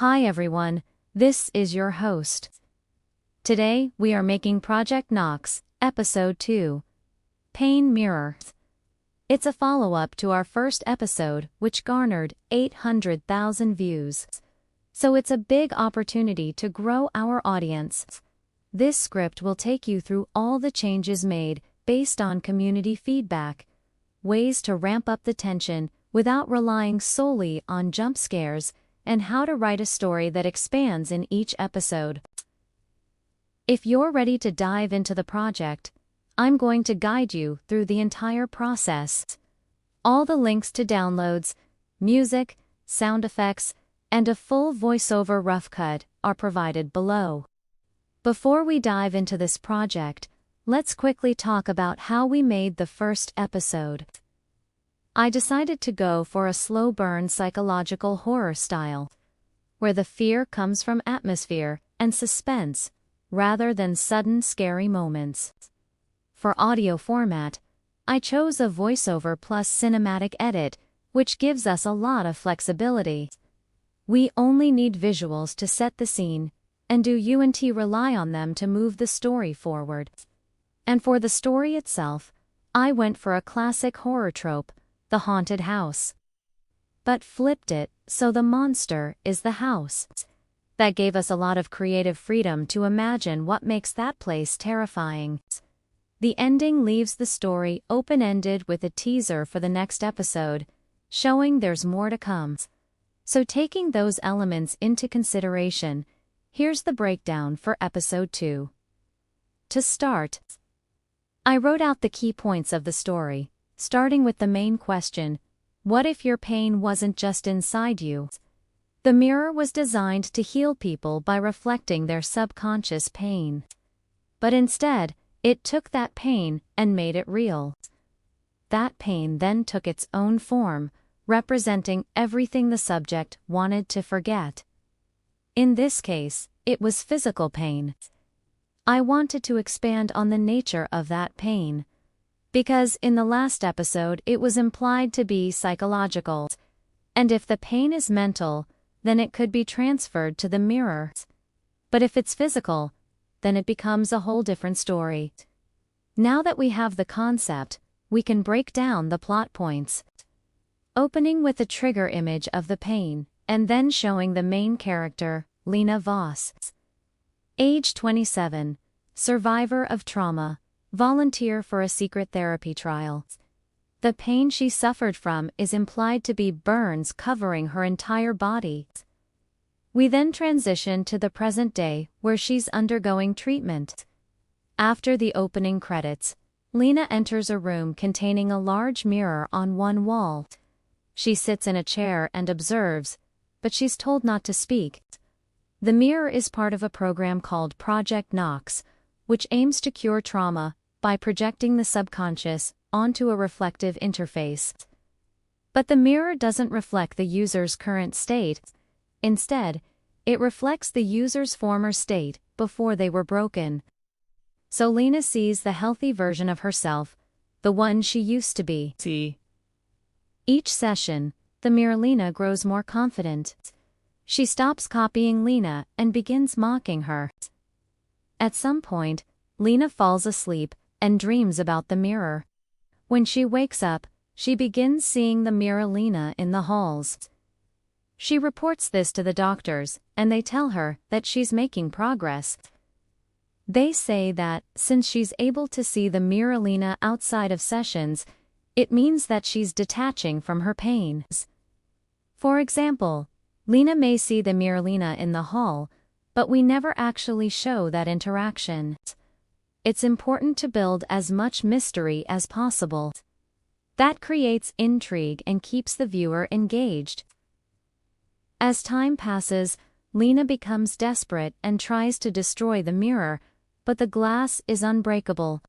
Hi everyone, this is your host. Today we are making Project Knox, Episode 2. Pain Mirror. It's a follow-up to our first episode, which garnered 800,000 views. So it's a big opportunity to grow our audience. This script will take you through all the changes made based on community feedback, ways to ramp up the tension without relying solely on jump scares, and how to write a story that expands in each episode. If you're ready to dive into the project, I'm going to guide you through the entire process. All the links to downloads, music, sound effects, and a full voiceover rough cut are provided below. Before we dive into this project, let's quickly talk about how we made the first episode. I decided to go for a slow burn psychological horror style, where the fear comes from atmosphere and suspense, rather than sudden scary moments. For audio format, I chose a voiceover plus cinematic edit, which gives us a lot of flexibility. We only need visuals to set the scene, and do UNT rely on them to move the story forward. And for the story itself, I went for a classic horror trope, the haunted house. But flipped it so the monster is the house. That gave us a lot of creative freedom to imagine what makes that place terrifying. The ending leaves the story open-ended with a teaser for the next episode, showing there's more to come. So taking those elements into consideration, here's the breakdown for episode 2. To start, I wrote out the key points of the story, starting with the main question: what if your pain wasn't just inside you? The mirror was designed to heal people by reflecting their subconscious pain. But instead, it took that pain and made it real. That pain then took its own form, representing everything the subject wanted to forget. In this case, it was physical pain. I wanted to expand on the nature of that pain, because in the last episode it was implied to be psychological, and if the pain is mental, then it could be transferred to the mirror. But if it's physical, then it becomes a whole different story. Now that we have the concept, we can break down the plot points. Opening with a trigger image of the pain, and then showing the main character, Lena Voss. Age 27, survivor of trauma, volunteer for a secret therapy trial. The pain she suffered from is implied to be burns covering her entire body. We then transition to the present day where she's undergoing treatment. After the opening credits, Lena enters a room containing a large mirror on one wall. She sits in a chair and observes, but she's told not to speak. The mirror is part of a program called Project Knox, which aims to cure trauma by projecting the subconscious onto a reflective interface. But the mirror doesn't reflect the user's current state. Instead, it reflects the user's former state before they were broken. So Lena sees the healthy version of herself, the one she used to be. Each session, the mirror Lena grows more confident. She stops copying Lena and begins mocking her. At some point, Lena falls asleep and dreams about the mirror. When she wakes up, she begins seeing the mirror Lena in the halls. She reports this to the doctors, and they tell her that she's making progress. They say that, since she's able to see the mirror Lena outside of sessions, it means that she's detaching from her pain. For example, Lena may see the mirror Lena in the hall, but we never actually show that interaction. It's important to build as much mystery as possible. That creates intrigue and keeps the viewer engaged. As time passes, Lena becomes desperate and tries to destroy the mirror, but the glass is unbreakable.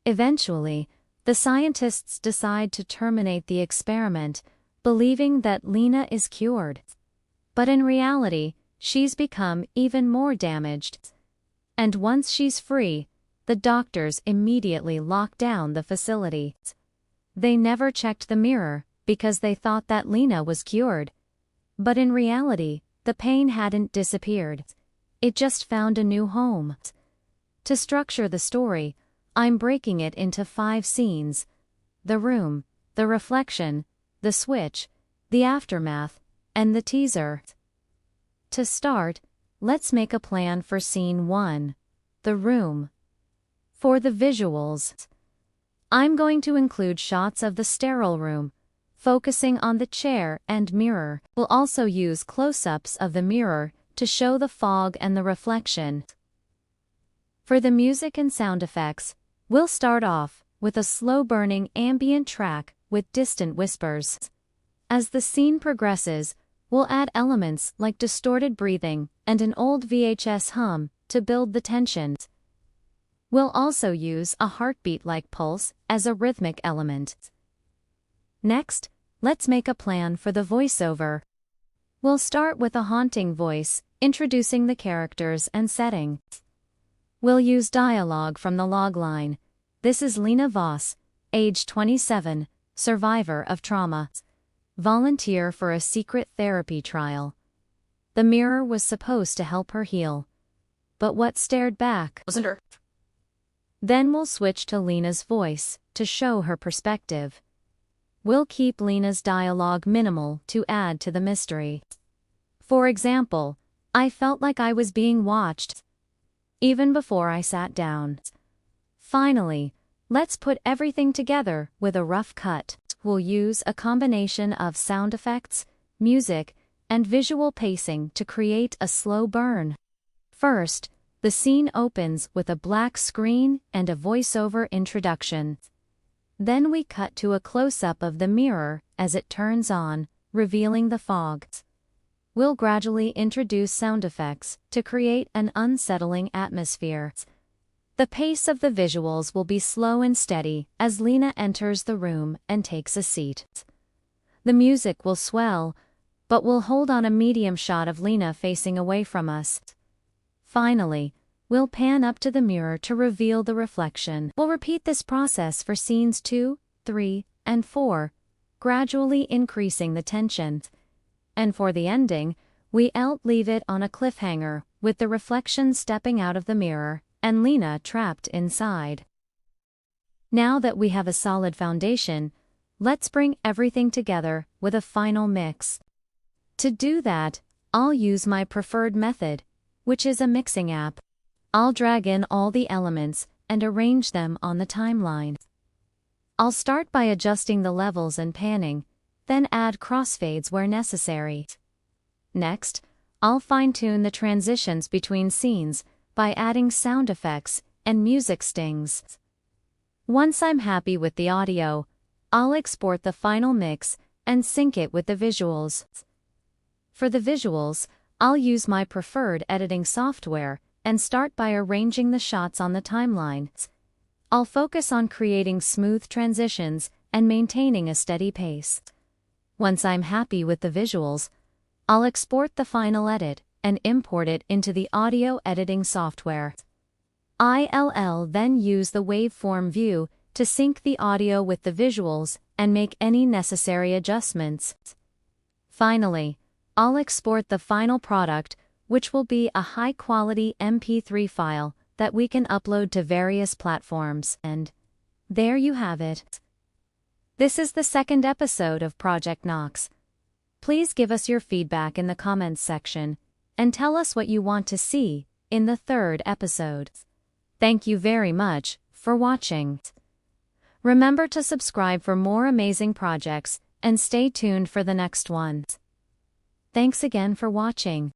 Eventually, the scientists decide to terminate the experiment, believing that Lena is cured. But in reality, she's become even more damaged. And once she's free, the doctors immediately lock down the facility. They never checked the mirror because they thought that Lena was cured. But in reality, the pain hadn't disappeared. It just found a new home. To structure the story, I'm breaking it into 5 scenes: the room, the reflection, the switch, the aftermath, and the teaser. To start, let's make a plan for scene 1, the room. For the visuals, I'm going to include shots of the sterile room, focusing on the chair and mirror. We'll also use close-ups of the mirror to show the fog and the reflection. For the music and sound effects, we'll start off with a slow-burning ambient track with distant whispers. As the scene progresses, we'll add elements like distorted breathing and an old VHS hum to build the tension. We'll also use a heartbeat-like pulse as a rhythmic element. Next, let's make a plan for the voiceover. We'll start with a haunting voice, introducing the characters and setting. We'll use dialogue from the logline. This is Lena Voss, age 27, survivor of trauma. Volunteer for a secret therapy trial. The mirror was supposed to help her heal. But what stared back wasn't her. Then we'll switch to Lena's voice to show her perspective. We'll keep Lena's dialogue minimal to add to the mystery. For example, I felt like I was being watched, even before I sat down. Finally, let's put everything together with a rough cut. We'll use a combination of sound effects, music, and visual pacing to create a slow burn. First, the scene opens with a black screen and a voiceover introduction. Then we cut to a close-up of the mirror as it turns on, revealing the fog. We'll gradually introduce sound effects to create an unsettling atmosphere. The pace of the visuals will be slow and steady as Lena enters the room and takes a seat. The music will swell, but we'll hold on a medium shot of Lena facing away from us. Finally, we'll pan up to the mirror to reveal the reflection. We'll repeat this process for scenes 2, 3, and 4, gradually increasing the tension. And for the ending, we'll leave it on a cliffhanger, with the reflection stepping out of the mirror and Lena trapped inside. Now that we have a solid foundation, let's bring everything together with a final mix. To do that, I'll use my preferred method, which is a mixing app. I'll drag in all the elements and arrange them on the timeline. I'll start by adjusting the levels and panning, then add crossfades where necessary. Next, I'll fine-tune the transitions between scenes by adding sound effects and music stings. Once I'm happy with the audio, I'll export the final mix and sync it with the visuals. For the visuals, I'll use my preferred editing software and start by arranging the shots on the timeline. I'll focus on creating smooth transitions and maintaining a steady pace. Once I'm happy with the visuals, I'll export the final edit and import it into the audio editing software. I'll then use the waveform view to sync the audio with the visuals and make any necessary adjustments. Finally, I'll export the final product, which will be a high-quality MP3 file that we can upload to various platforms. And there you have it. This is the second episode of Project Knox. Please give us your feedback in the comments section and tell us what you want to see in the third episode. Thank you very much for watching. Remember to subscribe for more amazing projects and stay tuned for the next one. Thanks again for watching.